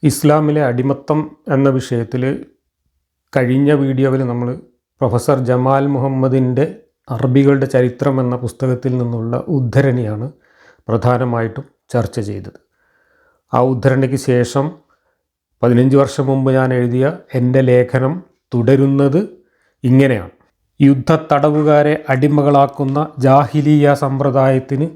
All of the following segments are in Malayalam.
ഇസ്ലാമിലെ അടിമത്തം എന്ന വിഷയത്തിൽ കഴിഞ്ഞ വീഡിയോയിൽ നമ്മൾ പ്രൊഫസർ ജമാൽ മുഹമ്മദിൻ്റെ അറബികളുടെ ചരിത്രം എന്ന പുസ്തകത്തിൽ നിന്നുള്ള ഉദ്ധരണിയാണ് പ്രധാനമായിട്ടും ചർച്ച ചെയ്തത്. ആ ഉദ്ധരണിക്ക് ശേഷം 15 വർഷം മുമ്പ് ഞാൻ എഴുതിയ എൻ്റെ ലേഖനം തുടരുന്നത് ഇങ്ങനെയാണ്: യുദ്ധത്തടവുകാരെ അടിമകളാക്കുന്ന ജാഹിലിയ സമ്പ്രദായത്തിന്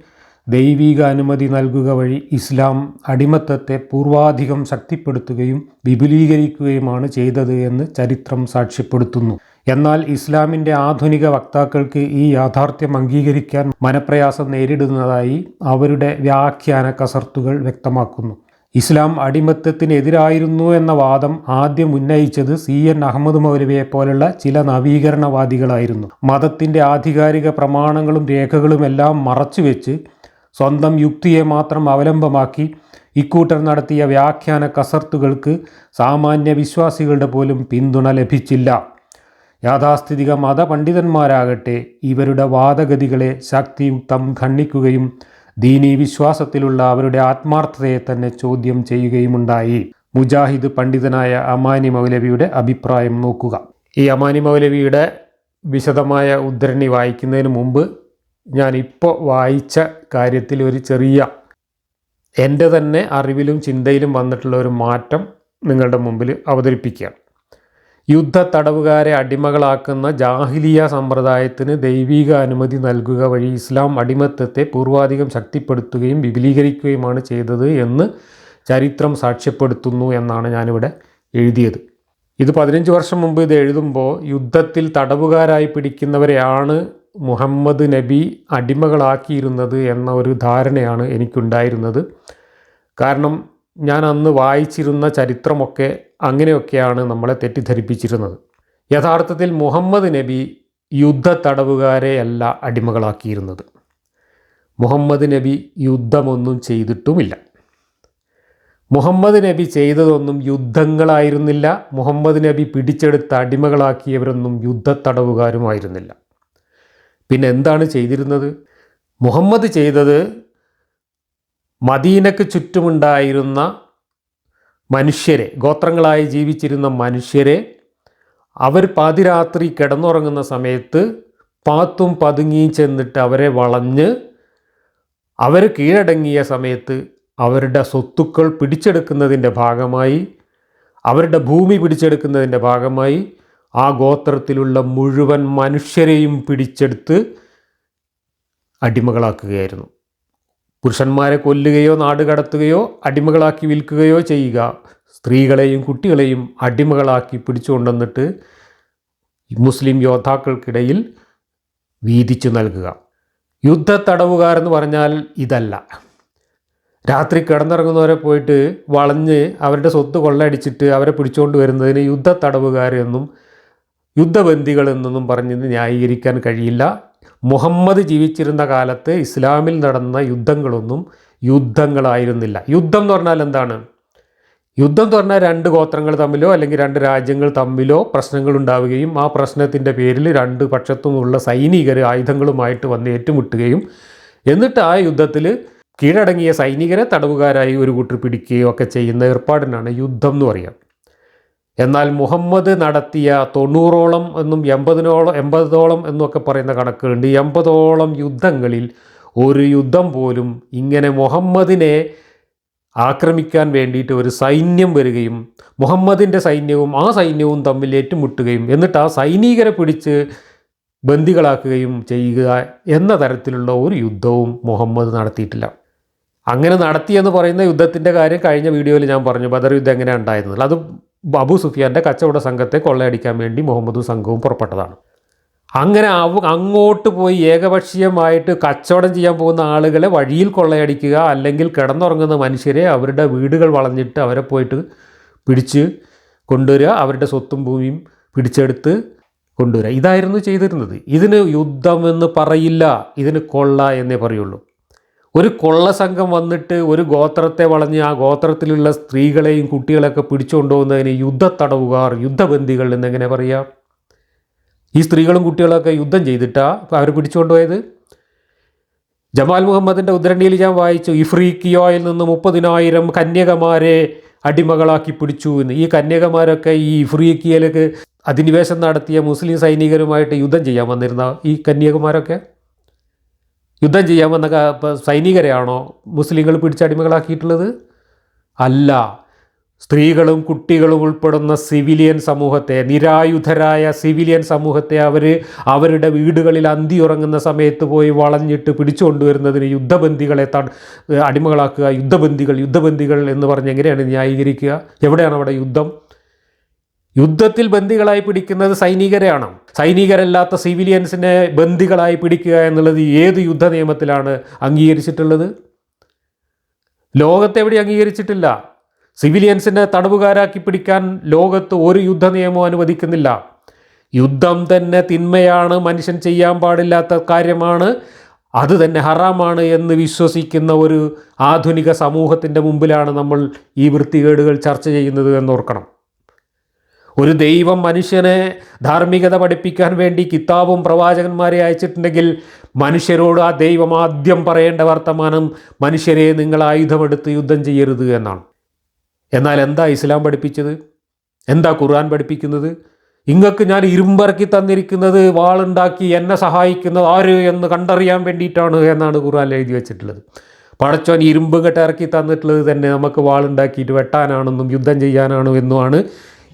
ദൈവിക അനുമതി നൽകുക വഴി ഇസ്ലാം അടിമത്തത്തെ പൂർവാധികം ശക്തിപ്പെടുത്തുകയും വിപുലീകരിക്കുകയുമാണ് ചെയ്തത് എന്ന് ചരിത്രം സാക്ഷ്യപ്പെടുത്തുന്നു. എന്നാൽ ഇസ്ലാമിൻ്റെ ആധുനിക വക്താക്കൾക്ക് ഈ യാഥാർത്ഥ്യം അംഗീകരിക്കാൻ മനപ്രയാസം നേരിടുന്നതായി അവരുടെ വ്യാഖ്യാന കസർത്തുകൾ വ്യക്തമാക്കുന്നു. ഇസ്ലാം അടിമത്തത്തിനെതിരായിരുന്നു എന്ന വാദം ആദ്യം ഉന്നയിച്ചത് CN അഹമ്മദ് മൗലവിയെ പോലുള്ള ചില നവീകരണവാദികളായിരുന്നു. മതത്തിൻ്റെ ആധികാരിക പ്രമാണങ്ങളും രേഖകളുമെല്ലാം മറച്ചുവെച്ച് സ്വന്തം യുക്തിയെ മാത്രം അവലംബമാക്കി ഇക്കൂട്ടർ നടത്തിയ വ്യാഖ്യാന കസർത്തുകൾക്ക് സാമാന്യ വിശ്വാസികളുടെ പോലും പിന്തുണ ലഭിച്ചില്ല. യാഥാസ്ഥിതിക മതപണ്ഡിതന്മാരാകട്ടെ ഇവരുടെ വാദഗതികളെ ശക്തിയുക്തം ഖണ്ഡിക്കുകയും ദീനീ വിശ്വാസത്തിലുള്ള അവരുടെ ആത്മാർത്ഥതയെ തന്നെ ചോദ്യം ചെയ്യുകയുമുണ്ടായി. മുജാഹിദ് പണ്ഡിതനായ അമാനി മൗലവിയുടെ അഭിപ്രായം നോക്കുക. ഈ അമാനി മൗലവിയുടെ വിശദമായ ഉദ്ധരണി വായിക്കുന്നതിന് മുമ്പ് ഞാനിപ്പോൾ വായിച്ച കാര്യത്തിൽ ഒരു ചെറിയ എൻ്റെ തന്നെ അറിവിലും ചിന്തയിലും വന്നിട്ടുള്ള ഒരു മാറ്റം നിങ്ങളുടെ മുമ്പിൽ അവതരിപ്പിക്കുകയാണ്. യുദ്ധത്തടവുകാരെ അടിമകളാക്കുന്ന ജാഹിലിയ സമ്പ്രദായത്തിന് ദൈവിക അനുമതി നൽകുക വഴി ഇസ്ലാം അടിമത്തത്തെ പൂർവാധികം ശക്തിപ്പെടുത്തുകയും വിപുലീകരിക്കുകയുമാണ് ചെയ്തത് എന്ന് ചരിത്രം സാക്ഷ്യപ്പെടുത്തുന്നു എന്നാണ് ഞാനിവിടെ എഴുതിയത്. ഇത് 15 വർഷം മുമ്പ് ഇത് എഴുതുമ്പോൾ യുദ്ധത്തിൽ തടവുകാരായി പിടിക്കുന്നവരെയാണ് മുഹമ്മദ് നബി അടിമകളാക്കിയിരുന്നത് എന്ന ഒരു ധാരണയാണ് എനിക്കുണ്ടായിരുന്നത്. കാരണം ഞാൻ അന്ന് വായിച്ചിരുന്ന ചരിത്രമൊക്കെ അങ്ങനെയൊക്കെയാണ് നമ്മളെ തെറ്റിദ്ധരിപ്പിച്ചിരുന്നത്. യഥാർത്ഥത്തിൽ മുഹമ്മദ് നബി യുദ്ധത്തടവുകാരെയല്ല അടിമകളാക്കിയിരുന്നത്. മുഹമ്മദ് നബി യുദ്ധമൊന്നും ചെയ്തിട്ടുമില്ല. മുഹമ്മദ് നബി ചെയ്തതൊന്നും യുദ്ധങ്ങളായിരുന്നില്ല. മുഹമ്മദ് നബി പിടിച്ചെടുത്ത അടിമകളാക്കിയവരൊന്നും യുദ്ധത്തടവുകാരുമായിരുന്നില്ല. പിന്നെ എന്താണ് ചെയ്തിരുന്നത്? മുഹമ്മദ് ചെയ്തത് മദീനക്ക് ചുറ്റുമുണ്ടായിരുന്ന മനുഷ്യരെ, ഗോത്രങ്ങളായി ജീവിച്ചിരുന്ന മനുഷ്യരെ, അവർ പാതിരാത്രി കിടന്നുറങ്ങുന്ന സമയത്ത് പാത്തും പതുങ്ങിയും ചെന്നിട്ട് അവരെ വളഞ്ഞ് അവർ കീഴടങ്ങിയ സമയത്ത് അവരുടെ സ്വത്തുക്കൾ പിടിച്ചെടുക്കുന്നതിൻ്റെ ഭാഗമായി, അവരുടെ ഭൂമി പിടിച്ചെടുക്കുന്നതിൻ്റെ ഭാഗമായി ആ ഗോത്രത്തിലുള്ള മുഴുവൻ മനുഷ്യരെയും പിടിച്ചെടുത്ത് അടിമകളാക്കുകയായിരുന്നു. പുരുഷന്മാരെ കൊല്ലുകയോ നാടുകടത്തുകയോ അടിമകളാക്കി വിൽക്കുകയോ ചെയ്യുക, സ്ത്രീകളെയും കുട്ടികളെയും അടിമകളാക്കി പിടിച്ചുകൊണ്ടുവന്നിട്ട് മുസ്ലിം യോദ്ധാക്കൾക്കിടയിൽ വീതിച്ചു നൽകുക. യുദ്ധത്തടവുകാരെന്ന് പറഞ്ഞാൽ ഇതല്ല. രാത്രി കിടന്നിറങ്ങുന്നവരെ പോയിട്ട് വളഞ്ഞ് അവരുടെ സ്വത്ത് കൊള്ളയടിച്ചിട്ട് അവരെ പിടിച്ചുകൊണ്ട് വരുന്നതിന് യുദ്ധത്തടവുകാരെന്നും യുദ്ധബന്ദികളെന്നൊന്നും പറഞ്ഞ് ന്യായീകരിക്കാൻ കഴിയില്ല. മുഹമ്മദ് ജീവിച്ചിരുന്ന കാലത്ത് ഇസ്ലാമിൽ നടന്ന യുദ്ധങ്ങളൊന്നും യുദ്ധങ്ങളായിരുന്നില്ല. യുദ്ധം എന്ന് പറഞ്ഞാൽ എന്താണ്? യുദ്ധം എന്ന് പറഞ്ഞാൽ 2 ഗോത്രങ്ങൾ തമ്മിലോ അല്ലെങ്കിൽ 2 രാജ്യങ്ങൾ തമ്മിലോ പ്രശ്നങ്ങൾ ഉണ്ടാവുകയും ആ പ്രശ്നത്തിൻ്റെ പേരിൽ 2 പക്ഷത്തുമുള്ള സൈനികർ ആയുധങ്ങളുമായിട്ട് വന്ന് ഏറ്റുമുട്ടുകയും എന്നിട്ട് ആ യുദ്ധത്തിൽ കീഴടങ്ങിയ സൈനികരെ തടവുകാരായി ഒരു കൂട്ടർ പിടിക്കുകയോ ഒക്കെ ചെയ്യുന്ന ഏർപ്പാടിനാണ് യുദ്ധം എന്ന് പറയുക. എന്നാൽ മുഹമ്മദ് നടത്തിയ 90ഓളം എന്നും 80ഓളം എന്നൊക്കെ പറയുന്ന കണക്കുകളുണ്ട്. 80ഓളം യുദ്ധങ്ങളിൽ ഒരു യുദ്ധം പോലും ഇങ്ങനെ മുഹമ്മദിനെ ആക്രമിക്കാൻ വേണ്ടിയിട്ട് ഒരു സൈന്യം വരികയും മുഹമ്മദിൻ്റെ സൈന്യവും ആ സൈന്യവും തമ്മിൽ ഏറ്റുമുട്ടുകയും എന്നിട്ട് ആ സൈനികരെ പിടിച്ച് ബന്ദികളാക്കുകയും ചെയ്യുക എന്ന തരത്തിലുള്ള ഒരു യുദ്ധവും മുഹമ്മദ് നടത്തിയിട്ടില്ല. അങ്ങനെ നടത്തിയെന്ന് പറയുന്ന യുദ്ധത്തിൻ്റെ കാര്യം കഴിഞ്ഞ വീഡിയോയിൽ ഞാൻ പറഞ്ഞു. ബദർ യുദ്ധം എങ്ങനെയാണ് ഉണ്ടായിരുന്നത്? അത് അബൂ സുഫിയാൻ്റെ കച്ചവട സംഘത്തെ കൊള്ളയടിക്കാൻ വേണ്ടി മുഹമ്മദും സംഘവും പുറപ്പെട്ടതാണ്. അങ്ങനെ അങ്ങോട്ട് പോയി ഏകപക്ഷീയമായിട്ട് കച്ചവടം ചെയ്യാൻ പോകുന്ന ആളുകളെ വഴിയിൽ കൊള്ളയടിക്കുക, അല്ലെങ്കിൽ കിടന്നുറങ്ങുന്ന മനുഷ്യരെ അവരുടെ വീടുകൾ വളഞ്ഞിട്ട് അവരെ പോയിട്ട് പിടിച്ച് കൊണ്ടുവരിക, അവരുടെ സ്വത്തും ഭൂമിയും പിടിച്ചെടുത്ത് കൊണ്ടുവരിക. ഇതായിരുന്നു ചെയ്തിരുന്നത്. ഇതിന് യുദ്ധമെന്ന് പറയില്ല, ഇതിന് കൊള്ള എന്നേ പറയുള്ളൂ. ഒരു കൊള്ള സംഘം വന്നിട്ട് ഒരു ഗോത്രത്തെ വളഞ്ഞ് ആ ഗോത്രത്തിലുള്ള സ്ത്രീകളെയും കുട്ടികളെയൊക്കെ പിടിച്ചുകൊണ്ടുപോകുന്നതിന് യുദ്ധത്തടവുകാർ, യുദ്ധബന്ദികൾ എന്നെങ്ങനെ പറയാം? ഈ സ്ത്രീകളും കുട്ടികളൊക്കെ യുദ്ധം ചെയ്തിട്ടാണ് അവർ പിടിച്ചുകൊണ്ടുപോയത്. ജമാൽ മുഹമ്മദിൻ്റെ ഉദ്ധരണിയിൽ ഞാൻ വായിച്ചു, ഇഫ്രീക്കിയോയിൽ നിന്ന് 30,000 കന്യകമാരെ അടിമകളാക്കി പിടിച്ചു എന്ന്. ഈ കന്യകമാരൊക്കെ ഈ ഇഫ്രീഖിയയിലേക്ക് അധിനിവേശം നടത്തിയ മുസ്ലിം സൈനികരുമായിട്ട് യുദ്ധം ചെയ്യാൻ വന്നിരുന്ന ഈ കന്യകമാരൊക്കെ യുദ്ധം ചെയ്യാൻ വന്ന സൈനികരെയാണോ മുസ്ലിങ്ങൾ പിടിച്ചടിമകളാക്കിയിട്ടുള്ളത്? അല്ല. സ്ത്രീകളും കുട്ടികളും ഉൾപ്പെടുന്ന സിവിലിയൻ സമൂഹത്തെ, നിരായുധരായ സിവിലിയൻ സമൂഹത്തെ അവരുടെ വീടുകളിൽ അന്തിയുറങ്ങുന്ന സമയത്ത് പോയി വളഞ്ഞിട്ട് പിടിച്ചുകൊണ്ടുവരുന്നതിന് യുദ്ധബന്ദികളെ അടിമകളാക്കുക. യുദ്ധബന്ദികൾ എന്ന് പറഞ്ഞ് എങ്ങനെയാണ് ന്യായീകരിക്കുക? എവിടെയാണ് അവിടെ യുദ്ധം? യുദ്ധത്തിൽ ബന്ദികളായി പിടിക്കുന്നത് സൈനികരെയാണ്. സൈനികരല്ലാത്ത സിവിലിയൻസിനെ ബന്ദികളായി പിടിക്കുക എന്നുള്ളത് ഏത് യുദ്ധ നിയമത്തിലാണ് അംഗീകരിച്ചിട്ടുള്ളത്? ലോകത്തെവിടെ അംഗീകരിച്ചിട്ടില്ല. സിവിലിയൻസിനെ തടവുകാരാക്കി പിടിക്കാൻ ലോകത്ത് ഒരു യുദ്ധ നിയമവും അനുവദിക്കുന്നില്ല. യുദ്ധം തന്നെ തിന്മയാണ്, മനുഷ്യൻ ചെയ്യാൻ പാടില്ലാത്ത കാര്യമാണ്, അത് തന്നെ ഹറാമാണ് എന്ന് വിശ്വസിക്കുന്ന ഒരു ആധുനിക സമൂഹത്തിൻ്റെ മുമ്പിലാണ് നമ്മൾ ഈ വൃത്തികേടുകൾ ചർച്ച ചെയ്യുന്നത് എന്നോർക്കണം. ഒരു ദൈവം മനുഷ്യനെ ധാർമ്മികത പഠിപ്പിക്കാൻ വേണ്ടി കിതാബും പ്രവാചകന്മാരെ അയച്ചിട്ടുണ്ടെങ്കിൽ മനുഷ്യരോട് ആ ദൈവം ആദ്യം പറയേണ്ട വർത്തമാനം മനുഷ്യരെ നിങ്ങൾ ആയുധമെടുത്ത് യുദ്ധം ചെയ്യരുത് എന്നാണ്. എന്നാൽ എന്താ ഇസ്ലാം പഠിപ്പിച്ചത്? എന്താ ഖുർആൻ പഠിപ്പിക്കുന്നത്? ഇങ്ങക്ക് ഞാൻ ഇരുമ്പിറക്കി തന്നിരിക്കുന്നത് വാളുണ്ടാക്കി എന്നെ സഹായിക്കുന്നത് ആര് എന്ന് കണ്ടറിയാൻ വേണ്ടിയിട്ടാണ് എന്നാണ് ഖുർആനിൽ എഴുതി വെച്ചിട്ടുള്ളത്. പടച്ചോൻ ഇരുമ്പ് കെട്ട് ഇറക്കി തന്നിട്ടുള്ളത് തന്നെ നമുക്ക് വാളുണ്ടാക്കിയിട്ട് വെട്ടാനാണെന്നും യുദ്ധം ചെയ്യാനാണോ എന്നുമാണ്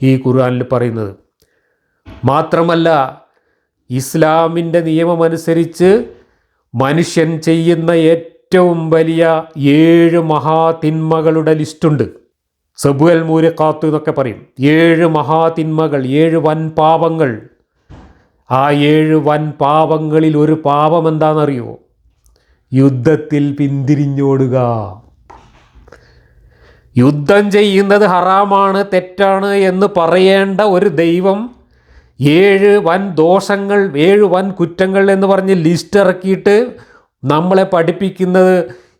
ഈ ഖുർആനിൽ പറയുന്നത്. മാത്രമല്ല, ഇസ്ലാമിൻ്റെ നിയമമനുസരിച്ച് മനുഷ്യൻ ചെയ്യുന്ന ഏറ്റവും വലിയ 7 മഹാതിന്മകളുടെ ലിസ്റ്റുണ്ട്. സബുൽ മൂരിഖാത്ത് എന്നൊക്കെ പറയും. 7 മഹാതിന്മകൾ, 7 വൻ പാപങ്ങൾ. ആ 7 വൻ പാപങ്ങളിൽ ഒരു പാപം എന്താണെന്നറിയോ? യുദ്ധത്തിൽ പിന്തിരിഞ്ഞോടുക. യുദ്ധം ചെയ്യുന്നത് ഹറാമാണ്, തെറ്റാണ് എന്ന് പറയേണ്ട ഒരു ദൈവം 7 വൻ ദോഷങ്ങൾ, 7 വൻ കുറ്റങ്ങൾ എന്ന് പറഞ്ഞ് ലിസ്റ്റ് ഇറക്കിയിട്ട് നമ്മളെ പഠിപ്പിക്കുന്നത്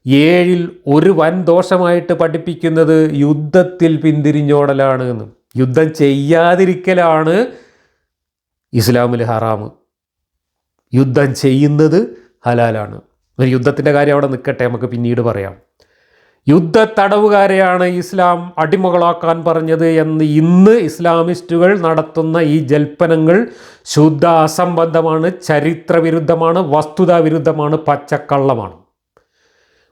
7ൽ ഒരു വൻ ദോഷമായിട്ട് പഠിപ്പിക്കുന്നത് യുദ്ധത്തിൽ പിന്തിരിഞ്ഞോടലാണ് എന്ന്. യുദ്ധം ചെയ്യാതിരിക്കലാണ് ഇസ്ലാമിൽ ഹറാം. യുദ്ധം ചെയ്യുന്നത് ഹലാലാണ്. ഒരു യുദ്ധത്തിൻ്റെ കാര്യം അവിടെ നിൽക്കട്ടെ, നമുക്ക് പിന്നീട് പറയാം. യുദ്ധത്തടവുകാരെയാണ് ഇസ്ലാം അടിമകളാക്കാൻ പറഞ്ഞത് എന്ന് ഇന്ന് ഇസ്ലാമിസ്റ്റുകൾ നടത്തുന്ന ഈ ജൽപ്പനങ്ങൾ ശുദ്ധ അസംബന്ധമാണ്, ചരിത്രവിരുദ്ധമാണ്, വസ്തുതാവിരുദ്ധമാണ്, പച്ചക്കള്ളമാണ്.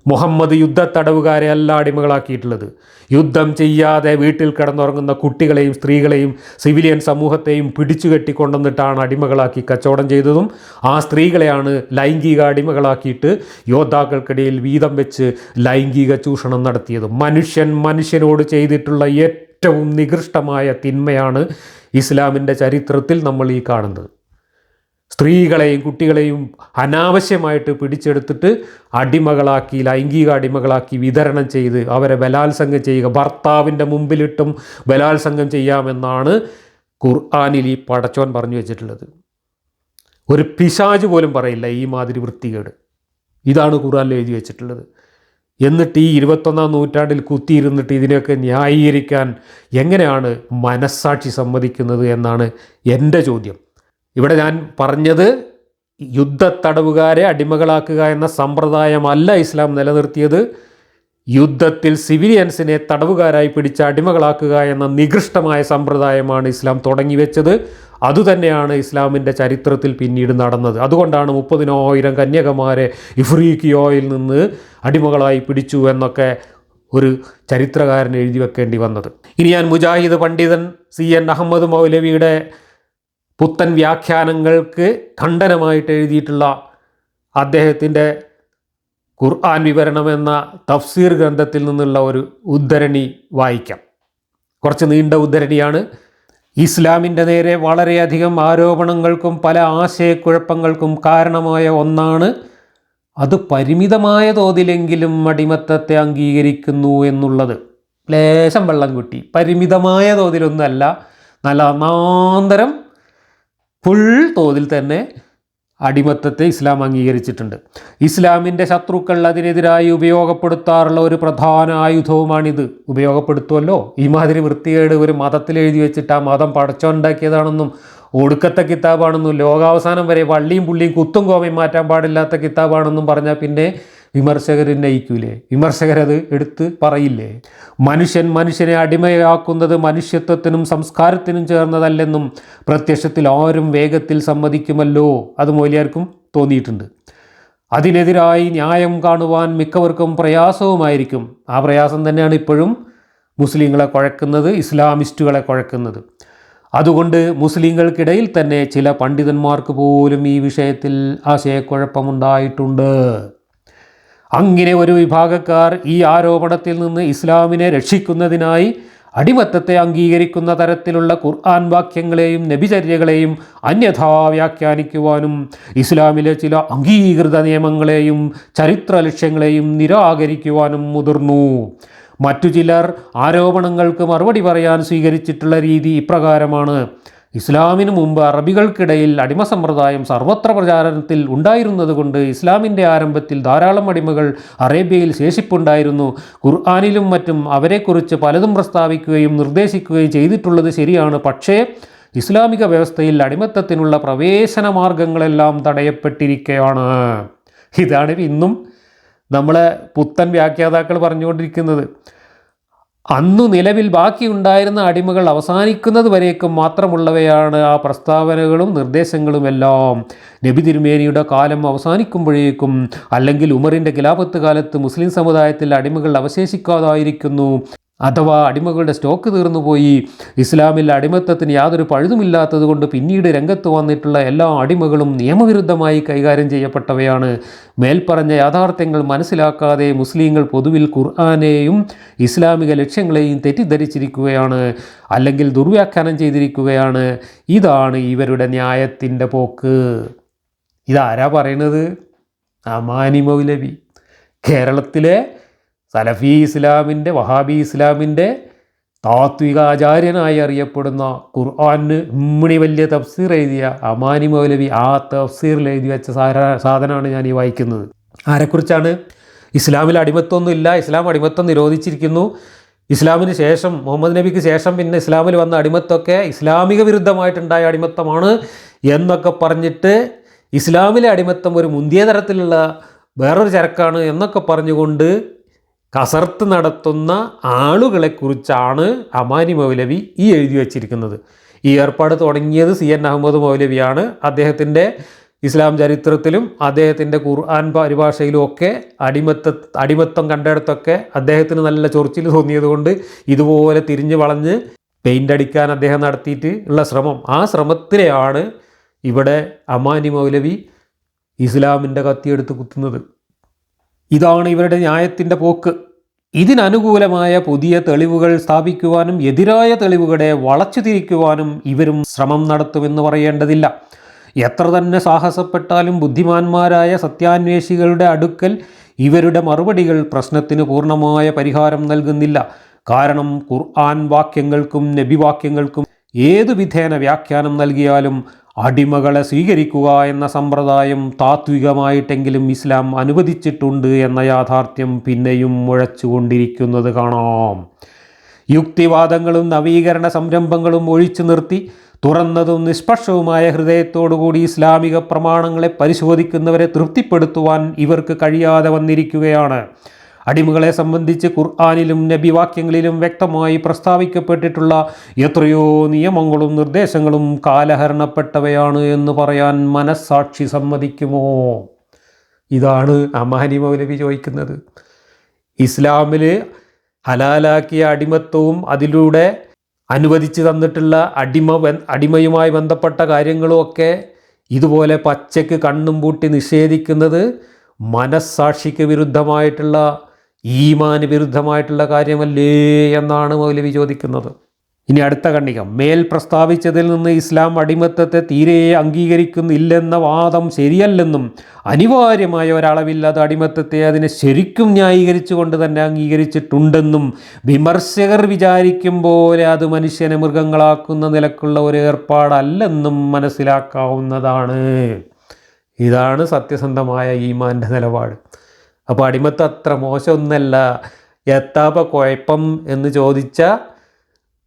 മുഹമ്മദ് യുദ്ധത്തടവുകാരെ അല്ല അടിമകളാക്കിയിട്ടുള്ളത്. യുദ്ധം ചെയ്യാതെ വീട്ടിൽ കിടന്നുറങ്ങുന്ന കുട്ടികളെയും സ്ത്രീകളെയും സിവിലിയൻ സമൂഹത്തെയും പിടിച്ചു കെട്ടിക്കൊണ്ടുവന്നിട്ടാണ് അടിമകളാക്കി കച്ചവടം ചെയ്തതും ആ സ്ത്രീകളെയാണ് ലൈംഗിക അടിമകളാക്കിയിട്ട് യോദ്ധാക്കൾക്കിടയിൽ വീതം വെച്ച് ലൈംഗിക ചൂഷണം നടത്തിയതും. മനുഷ്യനോട് ചെയ്തിട്ടുള്ള ഏറ്റവും നികൃഷ്ടമായ തിന്മയാണ് ഇസ്ലാമിൻ്റെ ചരിത്രത്തിൽ നമ്മൾ ഈ കാണുന്നത്. സ്ത്രീകളെയും കുട്ടികളെയും അനാവശ്യമായിട്ട് പിടിച്ചെടുത്തിട്ട് അടിമകളാക്കി, ലൈംഗിക അടിമകളാക്കി വിതരണം ചെയ്ത് അവരെ ബലാത്സംഗം ചെയ്യുക. ഭർത്താവിൻ്റെ മുമ്പിലിട്ടും ബലാത്സംഗം ചെയ്യാമെന്നാണ് ഖുർആനിൽ ഈ പടച്ചോൻ പറഞ്ഞു വെച്ചിട്ടുള്ളത്. ഒരു പിശാച് പോലും പറയില്ല ഈ മാതിരി വൃത്തികേട്. ഇതാണ് ഖുർആനിൽ എഴുതി വെച്ചിട്ടുള്ളത്. എന്നിട്ട് ഈ 21-ാം നൂറ്റാണ്ടിൽ കുത്തിയിരുന്നിട്ട് ഇതിനെയൊക്കെ ന്യായീകരിക്കാൻ എങ്ങനെയാണ് മനസ്സാക്ഷി സമ്മതിക്കുന്നത് എന്നാണ് എൻ്റെ ചോദ്യം. ഇവിടെ ഞാൻ പറഞ്ഞത് യുദ്ധത്തടവുകാരെ അടിമകളാക്കുക എന്ന സമ്പ്രദായമല്ല ഇസ്ലാം നിലനിർത്തിയത്. യുദ്ധത്തിൽ സിവിലിയൻസിനെ തടവുകാരായി പിടിച്ച് അടിമകളാക്കുക എന്ന നികൃഷ്ടമായ സമ്പ്രദായമാണ് ഇസ്ലാം തുടങ്ങി വെച്ചത്. അതുതന്നെയാണ് ഇസ്ലാമിൻ്റെ ചരിത്രത്തിൽ പിന്നീട് നടന്നത്. അതുകൊണ്ടാണ് 30,000 കന്യകമാരെ ഇഫ്രീഖിയോയിൽ നിന്ന് അടിമകളായി പിടിച്ചു എന്നൊക്കെ ഒരു ചരിത്രകാരൻ എഴുതി വെക്കേണ്ടി വന്നത്. ഇനി ഞാൻ മുജാഹിദ് പണ്ഡിതൻ CN അഹമ്മദ് മൗലവിയുടെ പുത്തൻ വ്യാഖ്യാനങ്ങൾക്ക് ഖണ്ഡനമായിട്ട് എഴുതിയിട്ടുള്ള അദ്ദേഹത്തിൻ്റെ ഖുർആൻ വിവരണം എന്ന തഫ്സീർ ഗ്രന്ഥത്തിൽ നിന്നുള്ള ഒരു ഉദ്ധരണി വായിക്കാം. കുറച്ച് നീണ്ട ഉദ്ധരണിയാണ്. ഇസ്ലാമിൻ്റെ നേരെ വളരെയധികം ആരോപണങ്ങൾക്കും പല ആശയക്കുഴപ്പങ്ങൾക്കും കാരണമായ ഒന്നാണ് അത് പരിമിതമായ തോതിലെങ്കിലും അടിമത്തത്തെ അംഗീകരിക്കുന്നു എന്നുള്ളത്. ലേശം വെള്ളം കുട്ടി, പരിമിതമായ തോതിലൊന്നുമല്ല, നല്ല ഒന്നാന്തരം ഫുൾ തോതിൽ തന്നെ അടിമത്തത്തെ ഇസ്ലാം അംഗീകരിച്ചിട്ടുണ്ട്. ഇസ്ലാമിൻ്റെ ശത്രുക്കൾ അതിനെതിരായി ഉപയോഗപ്പെടുത്താറുള്ള ഒരു പ്രധാന ആയുധവുമാണിത്. ഉപയോഗപ്പെടുത്തുമല്ലോ. ഈ മാതിരി വൃത്തികേട് ഒരു മതത്തിൽ എഴുതി വെച്ചിട്ട് ആ മതം പടച്ചുണ്ടാക്കിയതാണെന്നും ഒടുക്കത്തെ കിതാബാണെന്നും ലോകാവസാനം വരെ വള്ളിയും പുള്ളിയും കുത്തും കോമയും മാറ്റാൻ പാടില്ലാത്ത കിതാബാണെന്നും പറഞ്ഞാൽ പിന്നെ വിമർശകർ ഉന്നയിക്കൂലേ? വിമർശകരത് എടുത്ത് പറയില്ലേ? മനുഷ്യനെ അടിമയാക്കുന്നത് മനുഷ്യത്വത്തിനും സംസ്കാരത്തിനും ചേർന്നതല്ലെന്നും പ്രത്യക്ഷത്തിൽ ആരും വേഗത്തിൽ സമ്മതിക്കുമല്ലോ. അത് മൗലിയാർക്കും തോന്നിയിട്ടുണ്ട്. അതിനെതിരായി ന്യായം കാണുവാൻ മിക്കവർക്കും പ്രയാസവുമായിരിക്കും. ആ പ്രയാസം തന്നെയാണ് ഇപ്പോഴും മുസ്ലിങ്ങളെ കുഴക്കുന്നത്, ഇസ്ലാമിസ്റ്റുകളെ കുഴക്കുന്നത്. അതുകൊണ്ട് മുസ്ലിങ്ങൾക്കിടയിൽ തന്നെ ചില പണ്ഡിതന്മാർക്ക് പോലും ഈ വിഷയത്തിൽ ആശയക്കുഴപ്പമുണ്ടായിട്ടുണ്ട്. അങ്ങനെ ഒരു വിഭാഗക്കാർ ഈ ആരോപണത്തിൽ നിന്ന് ഇസ്ലാമിനെ രക്ഷിക്കുന്നതിനായി അടിമത്തത്തെ അംഗീകരിക്കുന്ന തരത്തിലുള്ള ഖുർആൻ വാക്യങ്ങളെയും നബിചര്യകളെയും അന്യഥാ വ്യാഖ്യാനിക്കുവാനും ഇസ്ലാമിലെ ചില അംഗീകൃത നിയമങ്ങളെയും ചരിത്ര ലക്ഷ്യങ്ങളെയും നിരാകരിക്കുവാനും മുതിർന്നു. മറ്റു ചിലർ ആരോപണങ്ങൾക്ക് മറുപടി പറയാൻ സ്വീകരിച്ചിട്ടുള്ള രീതി ഇപ്രകാരമാണ്. ഇസ്ലാമിന് മുമ്പ് അറബികൾക്കിടയിൽ അടിമ സമ്പ്രദായം സർവത്ര പ്രചാരണത്തിൽ ഉണ്ടായിരുന്നതുകൊണ്ട് ഇസ്ലാമിൻ്റെ ആരംഭത്തിൽ ധാരാളം അടിമകൾ അറേബ്യയിൽ ശേഷിപ്പുണ്ടായിരുന്നു. ഖുർആനിലും മറ്റും അവരെക്കുറിച്ച് പലതും പ്രസ്താവിക്കുകയും നിർദ്ദേശിക്കുകയും ചെയ്തിട്ടുള്ളത് ശരിയാണ്. പക്ഷേ ഇസ്ലാമിക വ്യവസ്ഥയിൽ അടിമത്തത്തിനുള്ള പ്രവേശന മാർഗങ്ങളെല്ലാം തടയപ്പെട്ടിരിക്കുകയാണ്. ഇതാണ് ഇന്നും നമ്മളെ പുത്തൻ വ്യാഖ്യാതാക്കൾ പറഞ്ഞുകൊണ്ടിരിക്കുന്നത്. അന്നു നിലവിൽ ബാക്കിയുണ്ടായിരുന്ന അടിമകൾ അവസാനിക്കുന്നത് വരേക്കും മാത്രമുള്ളവയാണ് ആ പ്രസ്താവനകളും നിർദ്ദേശങ്ങളുമെല്ലാം. നബി തിരുമേനിയുടെ കാലം അവസാനിക്കുമ്പോഴേക്കും അല്ലെങ്കിൽ ഉമറിൻ്റെ ഖിലാഫത്ത് കാലത്ത് മുസ്ലിം സമുദായത്തിൽ അടിമകൾ അവശേഷിക്കാതായിരിക്കുന്നു, അഥവാ അടിമകളുടെ സ്റ്റോക്ക് തീർന്നുപോയി. ഇസ്ലാമിൽ അടിമത്തത്തിന് യാതൊരു പഴുതുമില്ലാത്തത് കൊണ്ട് പിന്നീട് രംഗത്ത് വന്നിട്ടുള്ള എല്ലാ അടിമകളും നിയമവിരുദ്ധമായി കൈകാര്യം ചെയ്യപ്പെട്ടവയാണ്. മേൽപ്പറഞ്ഞ യാഥാർത്ഥ്യങ്ങൾ മനസ്സിലാക്കാതെ മുസ്ലിങ്ങൾ പൊതുവിൽ ഖുർആനെയും ഇസ്ലാമിക ലക്ഷ്യങ്ങളെയും തെറ്റിദ്ധരിച്ചിരിക്കുകയാണ്, അല്ലെങ്കിൽ ദുർവ്യാഖ്യാനം ചെയ്തിരിക്കുകയാണ്. ഇതാണ് ഇവരുടെ ന്യായത്തിൻ്റെ പോക്ക്. ഇതാരാ പറയുന്നത്? അമാനി മൗലവി, കേരളത്തിലെ സലഫി ഇസ്ലാമിൻ്റെ, വഹാബി ഇസ്ലാമിൻ്റെ താത്വികാചാര്യനായി അറിയപ്പെടുന്ന ഖുർആന് ഇമ്മിണി വലിയ തഫ്സീർ എഴുതിയ അമാനി മൗലവി, ആ തഫ്സീറിൽ എഴുതി വെച്ച സാധനമാണ് ഞാൻ ഈ വായിക്കുന്നത്. ആരെക്കുറിച്ചാണ്? ഇസ്ലാമിൽ അടിമത്വമൊന്നുമില്ല, ഇസ്ലാം അടിമത്വം നിരോധിച്ചിരിക്കുന്നു, ഇസ്ലാമിന് ശേഷം മുഹമ്മദ് നബിക്ക് ശേഷം പിന്നെ ഇസ്ലാമിൽ വന്ന അടിമത്വമൊക്കെ ഇസ്ലാമിക വിരുദ്ധമായിട്ടുണ്ടായ അടിമത്തമാണ് എന്നൊക്കെ പറഞ്ഞിട്ട് ഇസ്ലാമിലെ അടിമത്തം ഒരു മുന്തിയ തരത്തിലുള്ള വേറൊരു ചരക്കാണ് എന്നൊക്കെ പറഞ്ഞുകൊണ്ട് കസർത്ത് നടത്തുന്ന ആളുകളെക്കുറിച്ചാണ് അമാനി മൗലവി ഈ എഴുതി വച്ചിരിക്കുന്നത്. ഈ ഏർപ്പാട് തുടങ്ങിയത് CN അഹമ്മദ് മൗലവിയാണ്. അദ്ദേഹത്തിൻ്റെ ഇസ്ലാം ചരിത്രത്തിലും അദ്ദേഹത്തിൻ്റെ ഖുർആൻ പരിഭാഷയിലും ഒക്കെ അടിമത്തം കണ്ടിടത്തൊക്കെ അദ്ദേഹത്തിന് നല്ല ചൊറിച്ചിൽ തോന്നിയതുകൊണ്ട് ഇതുപോലെ തിരിഞ്ഞ് വളഞ്ഞ് പെയിൻ്റ് അടിക്കാൻ അദ്ദേഹം നടത്തിയിട്ട് ഉള്ള ശ്രമം, ആ ശ്രമത്തിലെയാണ് ഇവിടെ അമാനി മൗലവി ഇസ്ലാമിൻ്റെ കത്തിയെടുത്ത് കുത്തുന്നത്. ഇതാണ് ഇവരുടെ ന്യായത്തിൻ്റെ പോക്ക്. ഇതിനനുകൂലമായ പുതിയ തെളിവുകൾ സ്ഥാപിക്കുവാനും എതിരായ തെളിവുകളെ വളച്ചു തിരിക്കുവാനും ഇവരും ശ്രമം നടത്തുമെന്ന് പറയേണ്ടതില്ല. എത്ര തന്നെ സാഹസപ്പെട്ടാലും ബുദ്ധിമാന്മാരായ സത്യാന്വേഷികളുടെ അടുക്കൽ ഇവരുടെ മറുപടികൾ പ്രശ്നത്തിന് പൂർണ്ണമായ പരിഹാരം നൽകുന്നില്ല. കാരണം ഖുർആൻ വാക്യങ്ങൾക്കും നബിവാക്യങ്ങൾക്കും ഏതു വിധേന വ്യാഖ്യാനം നൽകിയാലും അടിമകളെ സ്വീകരിക്കുക എന്ന സമ്പ്രദായം താത്വികമായിട്ടെങ്കിലും ഇസ്ലാം അനുവദിച്ചിട്ടുണ്ട് എന്ന യാഥാർത്ഥ്യം പിന്നെയും മുഴച്ചുകൊണ്ടിരിക്കുന്നത് കാണാം. യുക്തിവാദങ്ങളും നവീകരണ സംരംഭങ്ങളും ഒഴിച്ചു നിർത്തി തുറന്നതും നിഷ്പക്ഷവുമായ ഹൃദയത്തോടുകൂടി ഇസ്ലാമിക പ്രമാണങ്ങളെ പരിശോധിക്കുന്നവരെ തൃപ്തിപ്പെടുത്തുവാൻ ഇവർക്ക് കഴിയാതെ വന്നിരിക്കുകയാണ്. അടിമകളെ സംബന്ധിച്ച് ഖുർആനിലും നബിവാക്യങ്ങളിലും വ്യക്തമായി പ്രസ്താവിക്കപ്പെട്ടിട്ടുള്ള എത്രയോ നിയമങ്ങളും നിർദ്ദേശങ്ങളും കാലഹരണപ്പെട്ടവയാണ് എന്ന് പറയാൻ മനസ്സാക്ഷി സമ്മതിക്കുമോ? ഇതാണ് അമാനി മൗലവി ചോദിക്കുന്നത്. ഇസ്ലാമിൽ ഹലാലാക്കിയ അടിമത്വവും അതിലൂടെ അനുവദിച്ചു തന്നിട്ടുള്ള അടിമയുമായി ബന്ധപ്പെട്ട കാര്യങ്ങളും ഒക്കെ ഇതുപോലെ പച്ചയ്ക്ക് കണ്ണും പൂട്ടി നിഷേധിക്കുന്നത് മനസ്സാക്ഷിക്ക് വിരുദ്ധമായിട്ടുള്ള, ഈമാന് വിരുദ്ധമായിട്ടുള്ള കാര്യമല്ലേ എന്നാണ് മൗലവി ചോദിക്കുന്നത്. ഇനി അടുത്ത ഖണ്ഡികം. മേൽ പ്രസ്താവിച്ചതിൽ നിന്ന് ഇസ്ലാം അടിമത്തത്തെ തീരെ അംഗീകരിക്കുന്നില്ലെന്ന വാദം ശരിയല്ലെന്നും അനിവാര്യമായ ഒരളവിൽ അത് അടിമത്തത്തെ അതിനെ ശരിക്കും ന്യായീകരിച്ചുകൊണ്ട് തന്നെ അംഗീകരിച്ചിട്ടുണ്ടെന്നും വിമർശകർ വിചാരിക്കും പോലെ അത് മനുഷ്യനെ മൃഗങ്ങളാക്കുന്ന നിലക്കുള്ള ഒരു ഏർപ്പാടല്ലെന്നും മനസ്സിലാക്കാവുന്നതാണ്. ഇതാണ് സത്യസന്ധമായ ഈമാൻ്റെ നിലപാട്. അപ്പോൾ അടിമത്തം അത്ര മോശമൊന്നല്ല, എത്താപ്പ കുഴപ്പം എന്ന് ചോദിച്ച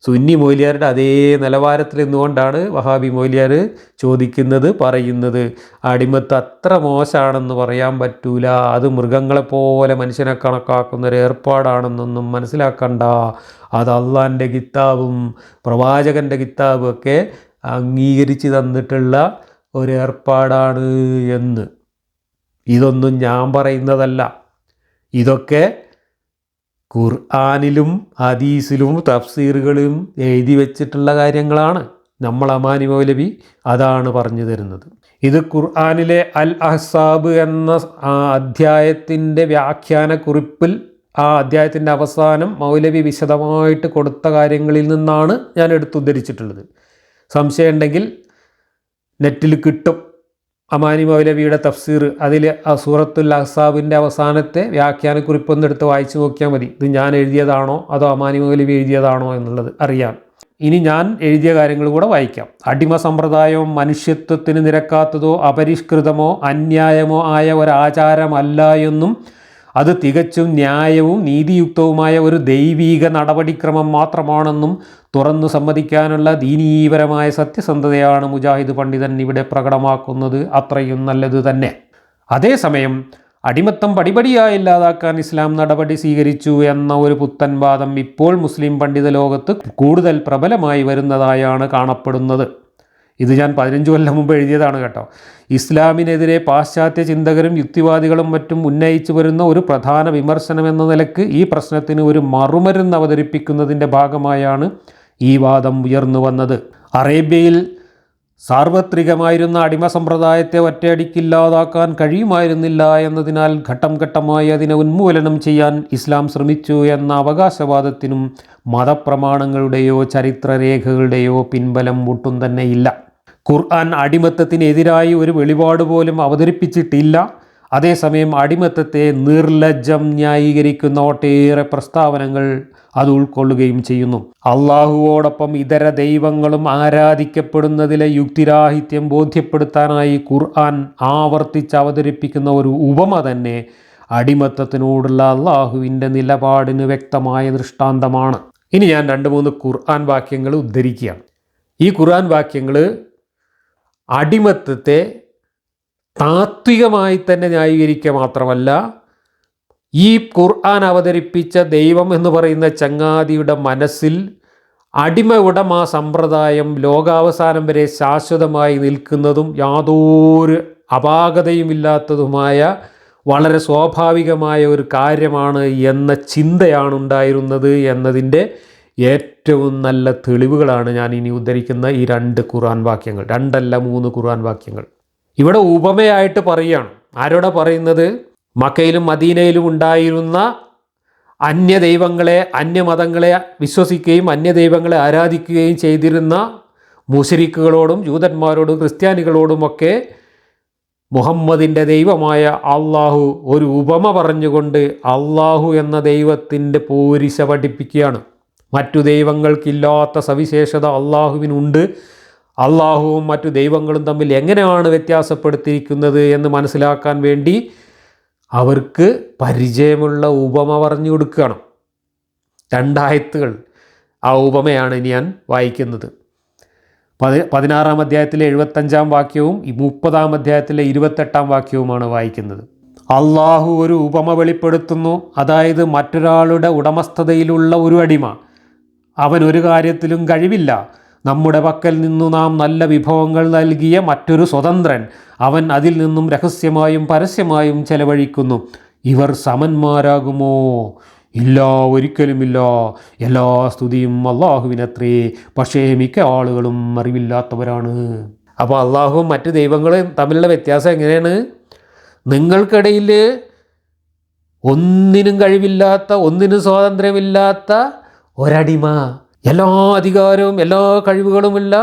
സുന്നി മൗലിയാരുടെ അതേ നിലവാരത്തിൽ നിന്നുകൊണ്ടാണ് വഹാബി മൗലിയാർ ചോദിക്കുന്നത്, പറയുന്നത്. അടിമത്ത് അത്ര മോശമാണെന്ന് പറയാൻ പറ്റൂല, അത് മൃഗങ്ങളെപ്പോലെ മനുഷ്യനെ കണക്കാക്കുന്നൊരു ഏർപ്പാടാണെന്നൊന്നും മനസ്സിലാക്കണ്ട, അത് അള്ളാൻ്റെ കിതാബും പ്രവാചകൻ്റെ കിതാബും ഒക്കെ അംഗീകരിച്ച് തന്നിട്ടുള്ള ഒരു ഏർപ്പാടാണ് എന്ന്. ഇതൊന്നും ഞാൻ പറയുന്നതല്ല, ഇതൊക്കെ ഖുർആനിലും ഹദീസിലും തഫ്സീറുകളിലും എഴുതി വച്ചിട്ടുള്ള കാര്യങ്ങളാണ്. നമ്മൾ അമാനി മൗലവി അതാണ് പറഞ്ഞു തരുന്നത്. ഇത് ഖുർആനിലെ അൽ അഹ്സാബ് എന്ന അധ്യായത്തിൻ്റെ വ്യാഖ്യാനക്കുറിപ്പിൽ ആ അധ്യായത്തിൻ്റെ അവസാനം മൗലവി വിശദമായിട്ട് കൊടുത്ത കാര്യങ്ങളിൽ നിന്നാണ് ഞാൻ എടുത്തുദ്ധരിച്ചിട്ടുള്ളത്. സംശയമുണ്ടെങ്കിൽ നെറ്റിൽ കിട്ടും. അമാനി മൗലവിയുടെ തഫ്സീർ, അതിൽ സൂറത്തുൽ അഹ്സാബിൻ്റെ അവസാനത്തെ വ്യാഖ്യാനക്കുറിപ്പൊന്ന് എടുത്ത് വായിച്ചു നോക്കിയാൽ മതി. ഇത് ഞാൻ എഴുതിയതാണോ അതോ അമാനി മൗലവി എഴുതിയതാണോ എന്നുള്ളത് അറിയാം. ഇനി ഞാൻ എഴുതിയ കാര്യങ്ങൾ കൂടെ വായിക്കാം. അടിമ സമ്പ്രദായവും മനുഷ്യത്വത്തിന് നിരക്കാത്തതോ അപരിഷ്കൃതമോ അന്യായമോ ആയ ഒരാചാരമല്ല എന്നും അത് തികച്ചും ന്യായവും നീതിയുക്തവുമായ ഒരു ദൈവീക നടപടിക്രമം മാത്രമാണെന്നും തുറന്നു സമ്മതിക്കാനുള്ള ദീനീപരമായ സത്യസന്ധതയാണ് മുജാഹിദ് പണ്ഡിതൻ ഇവിടെ പ്രകടമാക്കുന്നത്. അത്രയും നല്ലത് തന്നെ. അതേസമയം അടിമത്തം പടിപടിയായി ഇല്ലാതാക്കാൻ ഇസ്ലാം നടപടി സ്വീകരിച്ചു എന്ന ഒരു പുത്തൻ വാദം ഇപ്പോൾ മുസ്ലിം പണ്ഡിത ലോകത്ത് കൂടുതൽ പ്രബലമായി വരുന്നതായാണ് കാണപ്പെടുന്നത്. ഇത് ഞാൻ 15 കൊല്ലം മുമ്പ് എഴുതിയതാണ് കേട്ടോ. ഇസ്ലാമിനെതിരെ പാശ്ചാത്യ ചിന്തകരും യുക്തിവാദികളും മറ്റും ഉന്നയിച്ചു വരുന്ന ഒരു പ്രധാന വിമർശനം എന്ന നിലക്ക് ഈ പ്രശ്നത്തിന് ഒരു മറുമരുന്ന് അവതരിപ്പിക്കുന്നതിൻ്റെ ഭാഗമായാണ് ഈ വാദം ഉയർന്നു വന്നത്. അറേബ്യയിൽ സാർവത്രികമായിരുന്ന അടിമ സമ്പ്രദായത്തെ ഒറ്റയടിക്കില്ലാതാക്കാൻ കഴിയുമായിരുന്നില്ല എന്നതിനാൽ ഘട്ടം ഘട്ടമായി അതിനെ ഉന്മൂലനം ചെയ്യാൻ ഇസ്ലാം ശ്രമിച്ചു എന്ന അവകാശവാദത്തിനും മതപ്രമാണങ്ങളുടെയോ ചരിത്രരേഖകളുടെയോ പിൻബലം ഒട്ടും തന്നെയില്ല. ഖുർആൻ അടിമത്തത്തിനെതിരായി ഒരു വെളിപാട് പോലും അവതരിപ്പിച്ചിട്ടില്ല. അതേസമയം അടിമത്തത്തെ നിർലജ്ജം ന്യായീകരിക്കുന്ന ഒട്ടേറെ പ്രസ്താവനകൾ അത് ഉൾക്കൊള്ളുകയും ചെയ്യുന്നു. അള്ളാഹുവോടൊപ്പം ഇതര ദൈവങ്ങളും ആരാധിക്കപ്പെടുന്നതിലെ യുക്തിരാഹിത്യം ബോധ്യപ്പെടുത്താനായി ഖുർആൻ ആവർത്തിച്ച് അവതരിപ്പിക്കുന്ന ഒരു ഉപമ തന്നെ അടിമത്തത്തിനോടുള്ള അള്ളാഹുവിൻ്റെ നിലപാടിന് വ്യക്തമായ ദൃഷ്ടാന്തമാണ്. ഇനി ഞാൻ 2-3 ഖുർആൻ വാക്യങ്ങൾ ഉദ്ധരിക്കുകയാണ്. ഈ ഖുർആൻ വാക്യങ്ങൾ അടിമത്തത്തെ താത്വികമായി തന്നെ ന്യായീകരിക്കുക മാത്രമല്ല, ഈ ഖുർആൻ അവതരിപ്പിച്ച ദൈവം എന്ന് പറയുന്ന ചങ്ങാതിയുടെ മനസ്സിൽ അടിമ ഉടമ സമ്പ്രദായം ലോകാവസാനം വരെ ശാശ്വതമായി നിൽക്കുന്നതും യാതൊരു അപാകതയുമില്ലാത്തതുമായ വളരെ സ്വാഭാവികമായ ഒരു കാര്യമാണ് എന്ന ചിന്തയാണ് ഉണ്ടായിരുന്നത് എന്നതിൻ്റെ ഏറ്റവും നല്ല തെളിവുകളാണ് ഞാൻ ഇനി ഉദ്ധരിക്കുന്ന ഈ 2 ഖുർആൻ വാക്യങ്ങൾ. 2 അല്ല 3 ഖുർആൻ വാക്യങ്ങൾ. ഇവിടെ ഉപമയായിട്ട് പറയുകയാണ്. ആരോടാ പറയുന്നത്? മക്കയിലും മദീനയിലും ഉണ്ടായിരുന്ന അന്യദൈവങ്ങളെ, അന്യമതങ്ങളെ വിശ്വസിക്കുകയും അന്യദൈവങ്ങളെ ആരാധിക്കുകയും ചെയ്തിരുന്ന മുശ്രിക്കുകളോടും ജൂതന്മാരോടും ക്രിസ്ത്യാനികളോടുമൊക്കെ മുഹമ്മദിൻ്റെ ദൈവമായ അള്ളാഹു ഒരു ഉപമ പറഞ്ഞുകൊണ്ട് അള്ളാഹു എന്ന ദൈവത്തിൻ്റെ പോരിശ പഠിപ്പിക്കുകയാണ്. മറ്റു ദൈവങ്ങൾക്കില്ലാത്ത സവിശേഷത അള്ളാഹുവിനുണ്ട്. അള്ളാഹുവും മറ്റു ദൈവങ്ങളും തമ്മിൽ എങ്ങനെയാണ് വ്യത്യാസപ്പെടുത്തിയിരിക്കുന്നത് എന്ന് മനസ്സിലാക്കാൻ വേണ്ടി അവർക്ക് പരിചയമുള്ള ഉപമ പറഞ്ഞു കൊടുക്കുകയാണ്. 2 ആയത്തുകൾ. ആ ഉപമയാണ് ഇനി ഞാൻ വായിക്കുന്നത്. 16-ാം അധ്യായത്തിലെ 75-ാം വാക്യവും 30-ാം അധ്യായത്തിലെ 28-ാം വാക്യവുമാണ് വായിക്കുന്നത്. അള്ളാഹു ഒരു ഉപമ വെളിപ്പെടുത്തുന്നു. അതായത് മറ്റൊരാളുടെ ഉടമസ്ഥതയിലുള്ള ഒരു അടിമ, അവൻ ഒരു കാര്യത്തിലും കഴിവില്ല. നമ്മുടെ പക്കൽ നിന്നു നാം നല്ല വിഭവങ്ങൾ നൽകിയ മറ്റൊരു സ്വതന്ത്രൻ, അവൻ അതിൽ നിന്നും രഹസ്യമായും പരസ്യമായും ചെലവഴിക്കുന്നു. ഇവർ സമന്മാരാകുമോ? ഇല്ല, ഒരിക്കലുമില്ല. എല്ലാ സ്തുതിയും അള്ളാഹുവിനത്രേ, പക്ഷേ മിക്ക ആളുകളും അറിവില്ലാത്തവരാണ്. അപ്പോൾ അള്ളാഹുവും മറ്റു ദൈവങ്ങളും തമ്മിലുള്ള വ്യത്യാസം എങ്ങനെയാണ്? നിങ്ങൾക്കിടയിൽ ഒന്നിനും കഴിവില്ലാത്ത, ഒന്നിനും സ്വാതന്ത്ര്യമില്ലാത്ത ഒരടിമ, എല്ലാ അധികാരവും എല്ലാ കഴിവുകളുമില്ല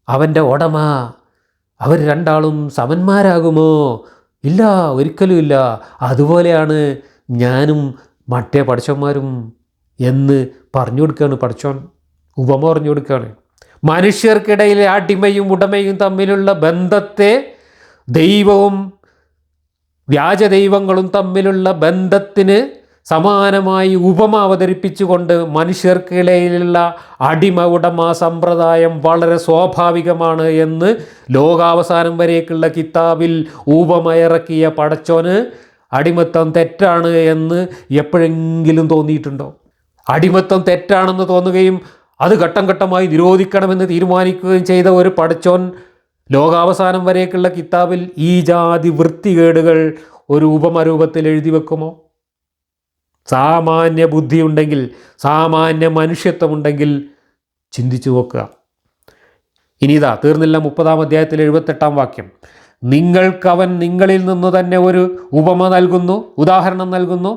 അവൻ്റെ ഉടമ, അവർ രണ്ടാളും സമന്മാരാകുമോ? ഇല്ല, ഒരിക്കലും ഇല്ല. അതുപോലെയാണ് ഞാനും മറ്റേ പഠിച്ചന്മാരും എന്ന് പറഞ്ഞു കൊടുക്കുകയാണ് പഠിച്ചോൻ. ഉപമ പറഞ്ഞു കൊടുക്കുകയാണ്. മനുഷ്യർക്കിടയിലെ അടിമയും ഉടമയും തമ്മിലുള്ള ബന്ധത്തെ ദൈവവും വ്യാജദൈവങ്ങളും തമ്മിലുള്ള ബന്ധത്തിന് സമാനമായി ഉപമ അവതരിപ്പിച്ചുകൊണ്ട് മനുഷ്യർക്കിടയിലുള്ള അടിമ ഉടമ സമ്പ്രദായം വളരെ സ്വാഭാവികമാണ് എന്ന് ലോകാവസാനം വരേക്കുള്ള കിതാബിൽ ഉപമയിറക്കിയ പടച്ചോന് അടിമത്തം തെറ്റാണ് എന്ന് എപ്പോഴെങ്കിലും തോന്നിയിട്ടുണ്ടോ? അടിമത്തം തെറ്റാണെന്ന് തോന്നുകയും അത് ഘട്ടം ഘട്ടമായി നിരോധിക്കണമെന്ന് തീരുമാനിക്കുകയും ചെയ്ത ഒരു പടച്ചോൻ ലോകാവസാനം വരേക്കുള്ള കിതാബിൽ ഈ ജാതി വൃത്തികേടുകൾ ഒരു ഉപമരൂപത്തിൽ എഴുതി വെക്കുമോ? സാമാന്യ ബുദ്ധിയുണ്ടെങ്കിൽ, സാമാന്യ മനുഷ്യത്വമുണ്ടെങ്കിൽ ചിന്തിച്ചു നോക്കുക. ഇനി ഇതാ തീർന്നില്ല. 30-ാം അധ്യായത്തിൽ 78-ാം വാക്യം, നിങ്ങൾക്കവൻ നിങ്ങളിൽ നിന്നു തന്നെ ഒരു ഉപമ നൽകുന്നു, ഉദാഹരണം നൽകുന്നു.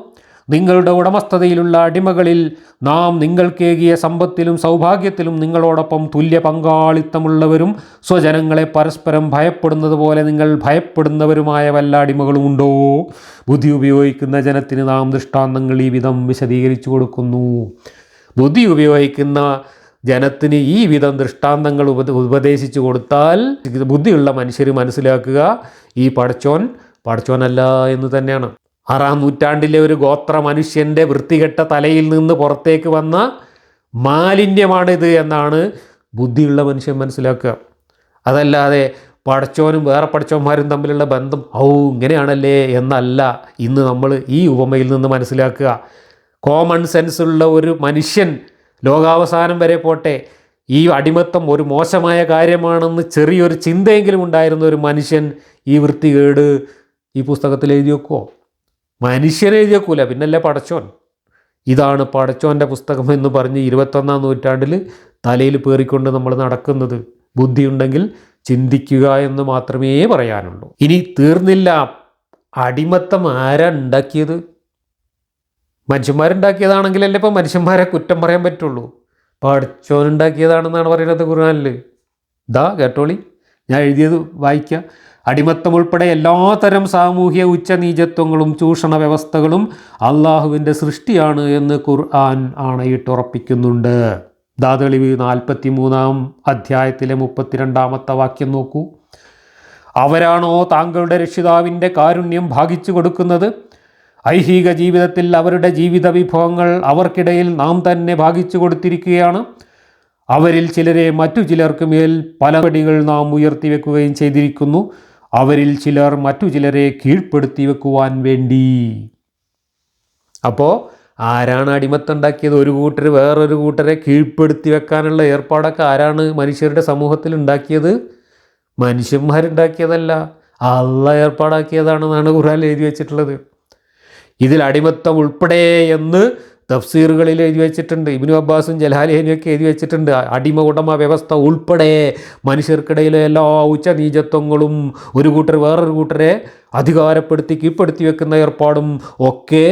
നിങ്ങളുടെ ഉടമസ്ഥതയിലുള്ള അടിമകളിൽ നാം നിങ്ങൾക്കേകിയ സമ്പത്തിലും സൗഭാഗ്യത്തിലും നിങ്ങളോടൊപ്പം തുല്യ പങ്കാളിത്തമുള്ളവരും സ്വജനങ്ങളെ പരസ്പരം ഭയപ്പെടുന്നത് പോലെ നിങ്ങൾ ഭയപ്പെടുന്നവരുമായ വല്ല അടിമകളും ഉണ്ടോ? ബുദ്ധി ഉപയോഗിക്കുന്ന ജനത്തിന് നാം ദൃഷ്ടാന്തങ്ങൾ ഈ വിധം വിശദീകരിച്ചു കൊടുക്കുന്നു. ബുദ്ധി ഉപയോഗിക്കുന്ന ജനത്തിന് ഈ വിധം ദൃഷ്ടാന്തങ്ങൾ ഉപദേശിച്ചു കൊടുത്താൽ ബുദ്ധിയുള്ള മനുഷ്യർ മനസ്സിലാക്കുക, ഈ പടച്ചോനല്ല എന്ന് തന്നെയാണ്. 6-ാം നൂറ്റാണ്ടിലെ ഒരു ഗോത്ര മനുഷ്യൻ്റെ വൃത്തികെട്ട തലയിൽ നിന്ന് പുറത്തേക്ക് വന്ന മാലിന്യമാണിത് എന്നാണ് ബുദ്ധിയുള്ള മനുഷ്യൻ മനസ്സിലാക്കുക. അതല്ലാതെ പടച്ചോനും വേറെ പടച്ചോന്മാരും തമ്മിലുള്ള ബന്ധം ഇങ്ങനെയാണല്ലേ എന്നല്ല ഇന്ന് നമ്മൾ ഈ ഉപമയിൽ നിന്ന് മനസ്സിലാക്കുക. കോമൺ സെൻസ് ഉള്ള ഒരു മനുഷ്യൻ ലോകാവസാനം വരെ പോട്ടെ, ഈ അടിമത്തം ഒരു മോശമായ കാര്യമാണെന്ന് ചെറിയൊരു ചിന്തയെങ്കിലും ഉണ്ടായിരുന്ന ഒരു മനുഷ്യൻ ഈ വൃത്തികേട് ഈ പുസ്തകത്തിൽ എഴുതി വെക്കുമോ? മനുഷ്യനെ എഴുതി വെക്കൂല, പിന്നല്ലേ പടച്ചോൻ. ഇതാണ് പടച്ചോൻ്റെ പുസ്തകം എന്ന് പറഞ്ഞ് 21-ാം നൂറ്റാണ്ടിൽ തലയിൽ പേറിക്കൊണ്ട് നമ്മൾ നടക്കുന്നത്. ബുദ്ധിയുണ്ടെങ്കിൽ ചിന്തിക്കുക എന്ന് മാത്രമേ പറയാനുള്ളൂ. ഇനി തീർന്നില്ല. അടിമത്തം ആരാ ഉണ്ടാക്കിയത്? മനുഷ്യന്മാരുണ്ടാക്കിയതാണെങ്കിലല്ലേ ഇപ്പം മനുഷ്യന്മാരെ കുറ്റം പറയാൻ പറ്റുള്ളൂ. പടച്ചോൻ ഉണ്ടാക്കിയതാണെന്നാണ് പറയുന്നത് ഖുർആനിൽ. കേട്ടോളി, ഞാൻ എഴുതിയത് വായിക്കാം. അടിമത്തം ഉൾപ്പെടെ എല്ലാത്തരം സാമൂഹ്യ ഉച്ചനീചത്വങ്ങളും ചൂഷണ വ്യവസ്ഥകളും അള്ളാഹുവിൻ്റെ സൃഷ്ടിയാണ് എന്ന് ഖുർആൻ ആണയിട്ടുറപ്പിക്കുന്നുണ്ട്. തെളിവ് 43-ാം അധ്യായത്തിലെ 32-ാമത്തെ വാക്യം നോക്കൂ. അവരാണോ താങ്കളുടെ രക്ഷിതാവിൻ്റെ കാരുണ്യം ഭാഗിച്ചു കൊടുക്കുന്നത്? ഐഹിക ജീവിതത്തിൽ അവരുടെ ജീവിത വിഭവങ്ങൾ അവർക്കിടയിൽ നാം തന്നെ ഭാഗിച്ചു കൊടുത്തിരിക്കുകയാണ്. അവരിൽ ചിലരെ മറ്റു ചിലർക്ക് മേൽ പല പടികൾ നാം ഉയർത്തി വെക്കുകയും ചെയ്തിരിക്കുന്നു. അവരിൽ ചിലർ മറ്റു ചിലരെ കീഴ്പ്പെടുത്തി വെക്കുവാൻ വേണ്ടി. അപ്പോൾ ആരാണ് അടിമത്തം ഉണ്ടാക്കിയത്? ഒരു കൂട്ടർ വേറൊരു കൂട്ടരെ കീഴ്പ്പെടുത്തി വെക്കാനുള്ള ഏർപ്പാടൊക്കെ ആരാണ് മനുഷ്യരുടെ സമൂഹത്തിൽ ഉണ്ടാക്കിയത്? മനുഷ്യന്മാരുണ്ടാക്കിയതല്ല, അള്ളാഹ് ഏർപ്പാടാക്കിയതാണെന്നാണ് ഖുർആനിൽ എഴുതി വെച്ചിട്ടുള്ളത്. ഇതിൽ അടിമത്തം ഉൾപ്പെടെ എന്ന് തഫ്സീറുകളിൽ എഴുതി വെച്ചിട്ടുണ്ട്. ഇബ്നു അബ്ബാസും ജലാലിയൊക്കെ എഴുതി വെച്ചിട്ടുണ്ട്. അടിമ ഉടമ വ്യവസ്ഥ ഉൾപ്പെടെ മനുഷ്യർക്കിടയിലെ എല്ലാ ഉച്ചനീചത്വങ്ങളും ഒരു കൂട്ടർ വേറൊരു കൂട്ടരെ അധികാരപ്പെടുത്തി കീഴ്പ്പെടുത്തി വെക്കുന്ന ഏർപ്പാടും ഒക്കെ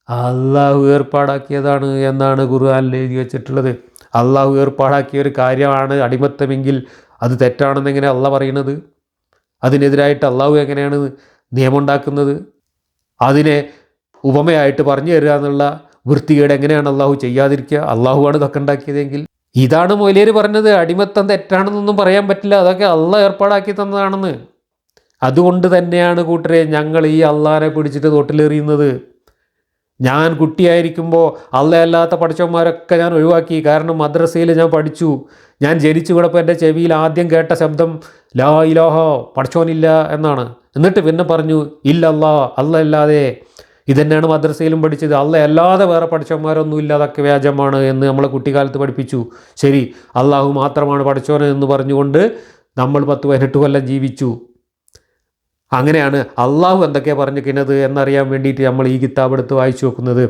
അള്ളാഹു ഏർപ്പാടാക്കിയതാണ് എന്നാണ് ഖുർആനിൽ എഴുതി വെച്ചിട്ടുള്ളത്. അള്ളാഹു ഏർപ്പാടാക്കിയ ഒരു കാര്യമാണ് അടിമത്തമെങ്കിൽ അത് തെറ്റാണെന്നെങ്ങനെ അള്ളാഹ് പറയുന്നത്? അതിനെതിരായിട്ട് അള്ളാഹു എങ്ങനെയാണ് നിയമമുണ്ടാക്കുന്നത്? അതിനെ ഉപമയായിട്ട് പറഞ്ഞു തരിക എന്നുള്ള വൃത്തികേട് എങ്ങനെയാണ് അള്ളാഹു ചെയ്യാതിരിക്കുക? അള്ളാഹുവാണ് ഇതൊക്കെ ഉണ്ടാക്കിയതെങ്കിൽ. ഇതാണ് മൊയ്ലിയർ പറഞ്ഞത്, അടിമത്തം തെറ്റാണെന്നൊന്നും പറയാൻ പറ്റില്ല, അതൊക്കെ അള്ളാഹ് ഏർപ്പാടാക്കി തന്നതാണെന്ന്. അതുകൊണ്ട് തന്നെയാണ് കൂട്ടരെ ഞങ്ങൾ ഈ അള്ളാഹിനെ പിടിച്ചിട്ട് തോട്ടിലെറിയുന്നത്. ഞാൻ കുട്ടിയായിരിക്കുമ്പോൾ അല്ലാത്ത പഠിച്ചവന്മാരൊക്കെ ഞാൻ ഒഴിവാക്കി. കാരണം മദ്രസയിൽ ഞാൻ പഠിച്ചു. ഞാൻ ജനിച്ചു കിടപ്പോൾ എൻ്റെ ചെവിയിൽ ആദ്യം കേട്ട ശബ്ദം ലാ ഇലാഹ, പഠിച്ചോനില്ല എന്നാണ്. എന്നിട്ട് പിന്നെ പറഞ്ഞു ഇല്ലല്ലാ, അല്ലാതെ. ഇതന്നെയാണ് മദ്രസയിലും പഠിച്ചത്. അല്ലാതെ വേറെ പഠിച്ചവന്മാരൊന്നും ഇല്ല, അതൊക്കെ വ്യാജമാണ് എന്ന് നമ്മളെ കുട്ടിക്കാലത്ത് പഠിപ്പിച്ചു. ശരി, അള്ളാഹു മാത്രമാണ് പഠിച്ചോന് എന്ന് പറഞ്ഞുകൊണ്ട് നമ്മൾ 10-18 കൊല്ലം ജീവിച്ചു. അങ്ങനെയാണ് അള്ളാഹു എന്തൊക്കെയാണ് പറഞ്ഞിരിക്കുന്നത് എന്നറിയാൻ വേണ്ടിയിട്ട് നമ്മൾ ഈ കിതാബ് എടുത്ത് വായിച്ചു നോക്കുന്നത്.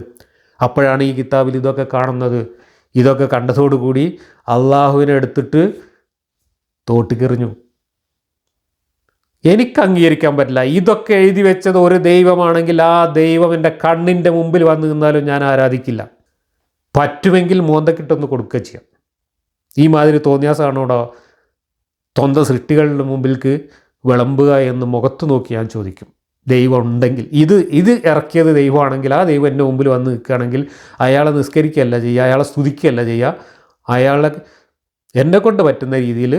അപ്പോഴാണ് ഈ കിതാബിൽ ഇതൊക്കെ കാണുന്നത്. ഇതൊക്കെ കണ്ടതോടുകൂടി അള്ളാഹുവിനെ എടുത്തിട്ട് തോട്ടിക്കെറിഞ്ഞു. എനിക്ക് അംഗീകരിക്കാൻ പറ്റില്ല. ഇതൊക്കെ എഴുതി വെച്ചത് ഒരു ദൈവമാണെങ്കിൽ ആ ദൈവം എൻ്റെ കണ്ണിൻ്റെ മുമ്പിൽ വന്നു നിന്നാലും ഞാൻ ആരാധിക്കില്ല. പറ്റുമെങ്കിൽ മോന്തക്കിട്ടൊന്ന് കൊടുക്കുക ചെയ്യാം. ഈ മാതിരി തോന്നിയാസാണോടോ സ്വന്തം സൃഷ്ടികളുടെ മുമ്പിലേക്ക് വിളമ്പുക എന്ന് മുഖത്ത് നോക്കി ഞാൻ ചോദിക്കും. ദൈവം ഉണ്ടെങ്കിൽ ഇത് ഇറക്കിയത് ദൈവമാണെങ്കിൽ ആ ദൈവം എൻ്റെ മുമ്പിൽ വന്ന് നിൽക്കുകയാണെങ്കിൽ അയാളെ നിസ്കരിക്കുകയല്ല ചെയ്യുക, അയാളെ സ്തുതിക്കുകയല്ല ചെയ്യുക, അയാളെ എന്നെക്കൊണ്ട് പറ്റുന്ന രീതിയിൽ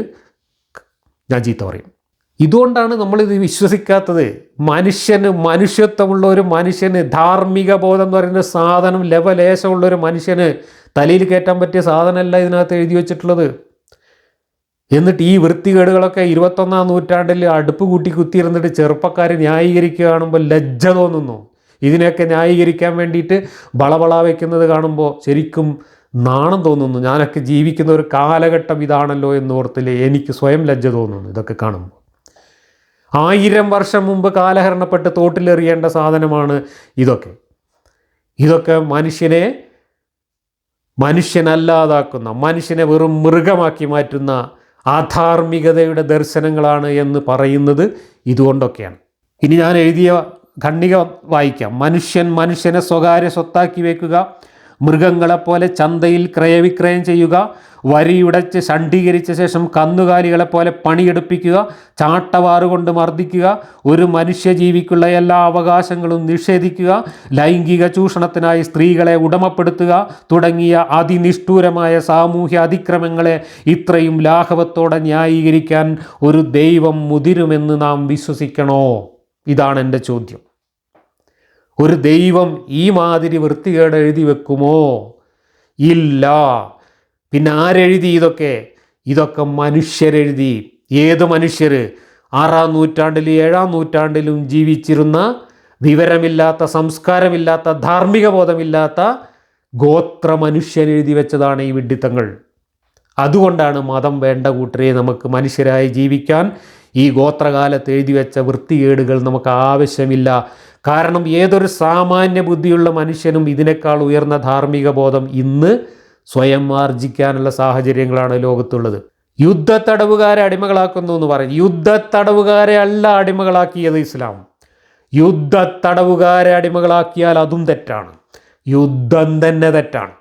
ഞാൻ ചീത്ത പറയും. ഇതുകൊണ്ടാണ് നമ്മളിത് വിശ്വസിക്കാത്തത്. മനുഷ്യത്വമുള്ള ഒരു മനുഷ്യന്, ധാർമ്മിക ബോധം എന്ന് പറയുന്ന സാധനം ലവലേശമുള്ള ഒരു മനുഷ്യന് തലയിൽ കയറ്റാൻ പറ്റിയ സാധനമല്ല ഇതിനകത്ത് എഴുതി വച്ചിട്ടുള്ളത്. എന്നിട്ട് ഈ വൃത്തികേടുകളൊക്കെ 21-ാം നൂറ്റാണ്ടിൽ അടുപ്പ് കൂട്ടി കുത്തിയിരുന്നിട്ട് ചെറുപ്പക്കാർ ന്യായീകരിക്കുക കാണുമ്പോൾ ലജ്ജ തോന്നുന്നു. ഇതിനെയൊക്കെ ന്യായീകരിക്കാൻ വേണ്ടിയിട്ട് ബളബള വയ്ക്കുന്നത് കാണുമ്പോൾ ശരിക്കും നാണം തോന്നുന്നു. ഞാനൊക്കെ ജീവിക്കുന്ന ഒരു കാലഘട്ടം ഇതാണല്ലോ എന്ന് ഓർത്തില്ലേ എനിക്ക് സ്വയം ലജ്ജ തോന്നുന്നു ഇതൊക്കെ കാണുമ്പോൾ. 1000 വർഷം മുമ്പ് കാലഹരണപ്പെട്ട് തോട്ടിലെറിയേണ്ട സാധനമാണ് ഇതൊക്കെ. ഇതൊക്കെ മനുഷ്യനല്ലാതാക്കുന്ന, മനുഷ്യനെ വെറും മൃഗമാക്കി മാറ്റുന്ന ആധാർമികതയുടെ ദർശനങ്ങളാണ് എന്ന് പറയുന്നത് ഇതുകൊണ്ടൊക്കെയാണ്. ഇനി ഞാൻ എഴുതിയ ഖണ്ഡിക വായിക്കാം. മനുഷ്യനെ സ്വകാര്യ സ്വത്താക്കി വയ്ക്കുക, മൃഗങ്ങളെപ്പോലെ ചന്തയിൽ ക്രയവിക്രയം ചെയ്യുക, വരിയുടച്ച് ശണ്ഡീകരിച്ച ശേഷം കന്നുകാലികളെപ്പോലെ പണിയെടുപ്പിക്കുക, ചാട്ടവാറുകൊണ്ട് മർദ്ദിക്കുക, ഒരു മനുഷ്യജീവിക്കുള്ള എല്ലാ അവകാശങ്ങളും നിഷേധിക്കുക, ലൈംഗിക ചൂഷണത്തിനായി സ്ത്രീകളെ ഉടമപ്പെടുത്തുക തുടങ്ങിയ അതിനിഷ്ഠൂരമായ സാമൂഹ്യ അതിക്രമങ്ങളെ ഇത്രയും ലാഘവത്തോടെ ന്യായീകരിക്കാൻ ഒരു ദൈവം മുതിരുമെന്ന് നാം വിശ്വസിക്കണോ? ഇതാണ് എൻ്റെ ചോദ്യം. ഒരു ദൈവം ഈ മാതിരി വൃത്തികേട് എഴുതി വെക്കുമോ? ഇല്ല. പിന്നെ ആരെഴുതി ഇതൊക്കെ മനുഷ്യരെഴുതി. ഏത് മനുഷ്യർ? 6-ാം നൂറ്റാണ്ടിലും 7-ാം നൂറ്റാണ്ടിലും ജീവിച്ചിരുന്ന വിവരമില്ലാത്ത, സംസ്കാരമില്ലാത്ത, ധാർമ്മിക ബോധമില്ലാത്ത ഗോത്ര മനുഷ്യൻ എഴുതി വെച്ചതാണ് ഈ വിഡ്ഢിത്തങ്ങൾ. അതുകൊണ്ടാണ് മതം വേണ്ട കൂട്ടരെ, നമുക്ക് മനുഷ്യരായി ജീവിക്കാൻ ഈ ഗോത്രകാലത്ത് എഴുതി വെച്ച വൃത്തികേടുകൾ നമുക്ക് ആവശ്യമില്ല. കാരണം ഏതൊരു സാമാന്യ ബുദ്ധിയുള്ള മനുഷ്യനും ഇതിനേക്കാൾ ഉയർന്ന ധാർമ്മിക ബോധം ഇന്ന് സ്വയം ആർജിക്കാനുള്ള സാഹചര്യങ്ങളാണ് ലോകത്തുള്ളത്. യുദ്ധത്തടവുകാരെ അടിമകളാക്കുന്നു എന്ന് പറയും. യുദ്ധത്തടവുകാരെ അല്ല അടിമകളാക്കിയത് ഇസ്ലാം. യുദ്ധത്തടവുകാരെ അടിമകളാക്കിയാൽ അതും തെറ്റാണ്. യുദ്ധം തന്നെ തെറ്റാണ്.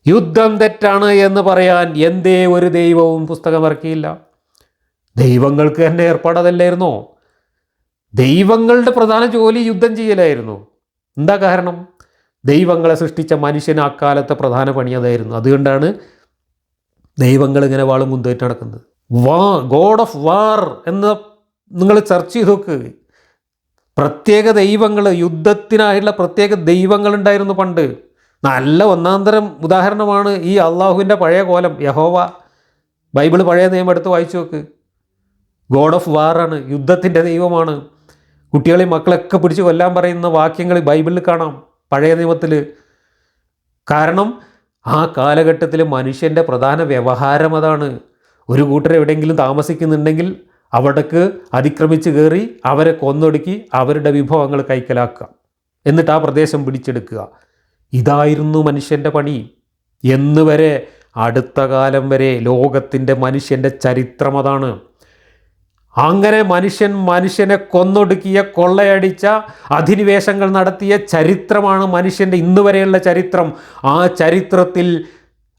യുദ്ധം തെറ്റാണ് എന്ന് പറയാൻ എന്തേ ഒരു ദൈവവും പുസ്തകം ഇറക്കിയില്ല? ദൈവങ്ങൾക്ക് തന്നെ ഏർപ്പാടതല്ലായിരുന്നോ? ദൈവങ്ങളുടെ പ്രധാന ജോലി യുദ്ധം ചെയ്യലായിരുന്നു. എന്താ കാരണം? ദൈവങ്ങളെ സൃഷ്ടിച്ച മനുഷ്യന് അക്കാലത്തെ പ്രധാന പണി അതായിരുന്നു. അതുകൊണ്ടാണ് ദൈവങ്ങൾ ഇങ്ങനെ വാളും കുന്തേറ്റ് നടക്കുന്നത്. ഗോഡ് ഓഫ് വാർ എന്ന് നിങ്ങൾ ചർച്ച ചെയ്ത് നോക്ക്. പ്രത്യേക ദൈവങ്ങൾ, യുദ്ധത്തിനായുള്ള പ്രത്യേക ദൈവങ്ങളുണ്ടായിരുന്നു പണ്ട്. നല്ല ഒന്നാന്തരം ഉദാഹരണമാണ് ഈ അള്ളാഹുവിൻ്റെ പഴയ കോലം യഹോവ. ബൈബിൾ പഴയ നിയമം എടുത്ത് വായിച്ചു നോക്ക്. ഗോഡ് ഓഫ് വാറാണ്, യുദ്ധത്തിൻ്റെ ദൈവമാണ്. കുട്ടികളെയും മക്കളൊക്കെ പിടിച്ച് കൊല്ലാൻ പറയുന്ന വാക്യങ്ങൾ ബൈബിളിൽ കാണാം, പഴയ നിയമത്തിൽ. കാരണം ആ കാലഘട്ടത്തിൽ മനുഷ്യൻ്റെ പ്രധാന വ്യവഹാരം അതാണ്. ഒരു കൂട്ടർ എവിടെയെങ്കിലും താമസിക്കുന്നുണ്ടെങ്കിൽ അവിടേക്ക് അതിക്രമിച്ച് കയറി അവരെ കൊന്നൊടുക്കി അവരുടെ വിഭവങ്ങൾ കൈക്കലാക്കുക, എന്നിട്ട് ആ പ്രദേശം പിടിച്ചെടുക്കുക. ഇതായിരുന്നു മനുഷ്യൻ്റെ പണി. എന്ന് വരെ, അടുത്ത കാലം വരെ ലോകത്തിൻ്റെ മനുഷ്യൻ്റെ ചരിത്രം അതാണ്. അങ്ങനെ മനുഷ്യനെ കൊന്നൊടുക്കിയ, കൊള്ളയടിച്ച, അധിനിവേശങ്ങൾ നടത്തിയ ചരിത്രമാണ് മനുഷ്യൻ്റെ ഇന്ന് വരെയുള്ള ചരിത്രം. ആ ചരിത്രത്തിൽ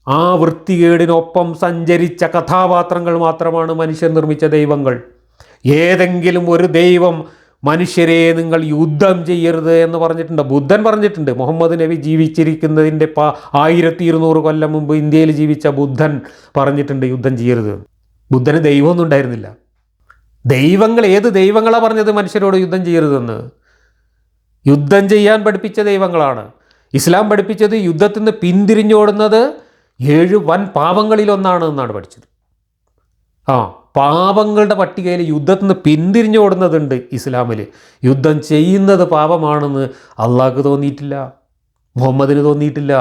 ആ വൃത്തികേടിനൊപ്പം സഞ്ചരിച്ച കഥാപാത്രങ്ങൾ മാത്രമാണ് മനുഷ്യൻ നിർമ്മിച്ച ദൈവങ്ങൾ. ഏതെങ്കിലും ഒരു ദൈവം മനുഷ്യരെ നിങ്ങൾ യുദ്ധം ചെയ്യരുത് എന്ന് പറഞ്ഞിട്ടുണ്ട്? ബുദ്ധൻ പറഞ്ഞിട്ടുണ്ട്. മുഹമ്മദ് നബി ജീവിച്ചിരിക്കുന്നതിൻ്റെ 1200 കൊല്ലം മുമ്പ് ഇന്ത്യയിൽ ജീവിച്ച ബുദ്ധൻ പറഞ്ഞിട്ടുണ്ട് യുദ്ധം ചെയ്യരുത്. ബുദ്ധന് ദൈവമൊന്നും ഉണ്ടായിരുന്നില്ല. ദൈവങ്ങൾ, ഏത് ദൈവങ്ങളാണ് പറഞ്ഞത് മനുഷ്യരോട് യുദ്ധം ചെയ്യരുതെന്ന്? യുദ്ധം ചെയ്യാൻ പഠിപ്പിച്ച ദൈവങ്ങളാണ്. ഇസ്ലാം പഠിപ്പിച്ചത് യുദ്ധത്തിൽ നിന്ന് പിന്തിരിഞ്ഞോടുന്നത് 7 വൻ പാപങ്ങളിലൊന്നാണ് എന്നാണ് പഠിച്ചത്. പാപങ്ങളുടെ പട്ടികയിൽ യുദ്ധത്തിൽ നിന്ന് പിന്തിരിഞ്ഞോടുന്നതുണ്ട് ഇസ്ലാമിൽ. യുദ്ധം ചെയ്യുന്നത് പാപമാണെന്ന് അള്ളാഹ്ക്ക് തോന്നിയിട്ടില്ല, മുഹമ്മദിന് തോന്നിയിട്ടില്ല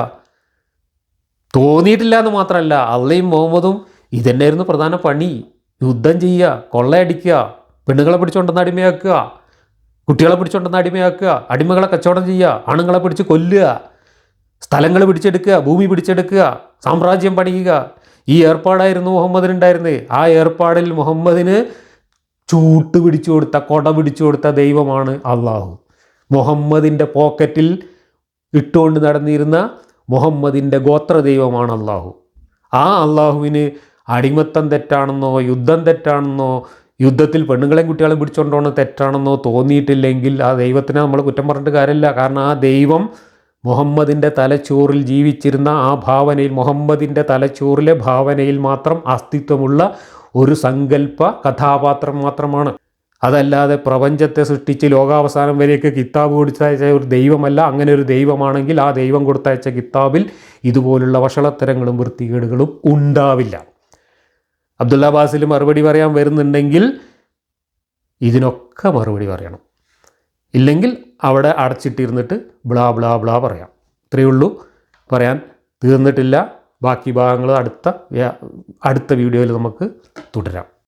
എന്ന് മാത്രമല്ല, അള്ളയും മുഹമ്മദും ഇതന്നെയായിരുന്നു പ്രധാന പണി. യുദ്ധം ചെയ്യുക, കൊള്ളയടിക്കുക, പെണ്ണുങ്ങളെ പിടിച്ചുകൊണ്ടെന്ന് അടിമയാക്കുക, കുട്ടികളെ പിടിച്ചുകൊണ്ടെന്ന് അടിമയാക്കുക, അടിമകളെ കച്ചവടം ചെയ്യുക, ആണുങ്ങളെ പിടിച്ച് കൊല്ലുക, സ്ഥലങ്ങൾ പിടിച്ചെടുക്കുക, ഭൂമി പിടിച്ചെടുക്കുക, സാമ്രാജ്യം പണിയുക. ഈ ഏർപ്പാടായിരുന്നു മുഹമ്മദിനുണ്ടായിരുന്നത്. ആ ഏർപ്പാടിൽ മുഹമ്മദിന് ചൂട്ട് പിടിച്ചു കൊടുത്ത, കൊട പിടിച്ചു കൊടുത്ത ദൈവമാണ് അള്ളാഹു. മുഹമ്മദിൻ്റെ പോക്കറ്റിൽ ഇട്ടുകൊണ്ട് നടന്നിരുന്ന മുഹമ്മദിൻ്റെ ഗോത്ര ദൈവമാണ് അള്ളാഹു. ആ അള്ളാഹുവിന് അടിമത്തം തെറ്റാണെന്നോ, യുദ്ധം തെറ്റാണെന്നോ, യുദ്ധത്തിൽ പെണ്ണുങ്ങളെയും കുട്ടികളെയും പിടിച്ചുകൊണ്ടോന്ന് തെറ്റാണെന്നോ തോന്നിയിട്ടില്ലെങ്കിൽ ആ ദൈവത്തിനെ നമ്മൾ കുറ്റം പറഞ്ഞിട്ട് കാര്യമില്ല. കാരണം ആ ദൈവം മുഹമ്മദിൻ്റെ തലച്ചോറിൽ ജീവിച്ചിരുന്ന ആ ഭാവനയിൽ, മുഹമ്മദിൻ്റെ തലച്ചോറിലെ ഭാവനയിൽ മാത്രം അസ്തിത്വമുള്ള ഒരു സങ്കല്പ കഥാപാത്രം മാത്രമാണ്. അതല്ലാതെ പ്രപഞ്ചത്തെ സൃഷ്ടിച്ച് ലോകാവസാനം വരെയൊക്കെ കിതാബ് കൊടുത്തയച്ച ഒരു ദൈവമല്ല. അങ്ങനെ ഒരു ദൈവമാണെങ്കിൽ ആ ദൈവം കൊടുത്തയച്ച കിതാബിൽ ഇതുപോലുള്ള വഷളത്തരങ്ങളും വൃത്തികേടുകളും ഉണ്ടാവില്ല. അബ്ദുള്ള ബാസിൽ മറുപടി പറയാൻ വരുന്നുണ്ടെങ്കിൽ ഇതിനൊക്കെ മറുപടി പറയണം. ഇല്ലെങ്കിൽ അവിടെ അടച്ചിട്ടിരുന്നിട്ട് ബ്ലാ ബ്ലാ ബ്ലാ പറയാം. ഇത്രയേ ഉള്ളൂ, പറയാൻ തീർന്നിട്ടില്ല. ബാക്കി ഭാഗങ്ങൾ അടുത്ത വീഡിയോയിൽ നമുക്ക് തുടരാം.